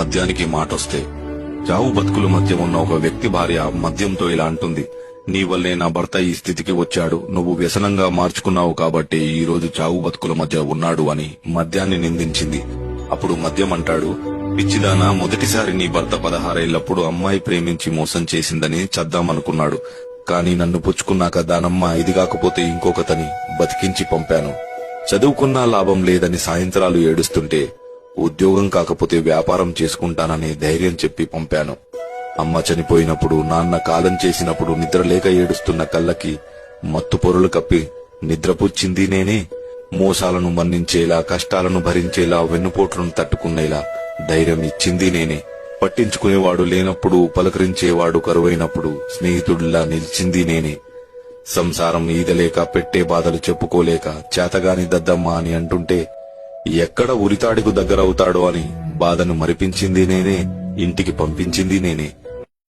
మద్యానికి మాటొస్తే చావు బతుకుల మధ్య ఉన్న ఒక వ్యక్తి భార్య మద్యంతో ఇలా అంటుంది, నీ వల్లే నా భర్త ఈ స్థితికి వచ్చాడు, నువ్వు వ్యసనంగా మార్చుకున్నావు కాబట్టి ఈ రోజు చావు బతుకుల మధ్య ఉన్నాడు అని మద్యాన్ని నిందించింది. అప్పుడు మద్యం అంటాడు, పిచ్చిదానా, మొదటిసారి నీ భర్త 16 ఏళ్లప్పుడు అమ్మాయి ప్రేమించి మోసం చేసిందని చద్దామనుకున్నాడు. కాని నన్ను పుచ్చుకున్నాక దానమ్మ ఇది కాకపోతే ఇంకొకతని బతికించి పంపాను. చదువుకున్నా లాభం లేదని సాయంత్రాలు ఏడుస్తుంటే ఉద్యోగం కాకపోతే వ్యాపారం చేసుకుంటాననే ధైర్యం చెప్పి పంపాను. అమ్మ చనిపోయినప్పుడు, నాన్న కాలం చేసినప్పుడు నిద్రలేక ఏడుస్తున్న కళ్ళకి మత్తు పొరులు కప్పి నిద్రపుచ్చింది నేనే. మోసాలను మన్నించేలా, కష్టాలను భరించేలా, వెన్నుపోట్లను తట్టుకునేలా ధైర్యం ఇచ్చింది నేనే. పట్టించుకునేవాడు లేనప్పుడు, పలకరించేవాడు కరువైనప్పుడు స్నేహితుడిలా నిలిచింది నేనే. సంసారం ఈదలేక, పెట్టే బాధలు చెప్పుకోలేక చేతగాని దద్దమ్మ అని అంటుంటే ఎక్కడ ఉరితాడికు దగ్గరవుతాడో అని బాధను మరిపించింది నేనే, ఇంటికి పంపించింది నేనే.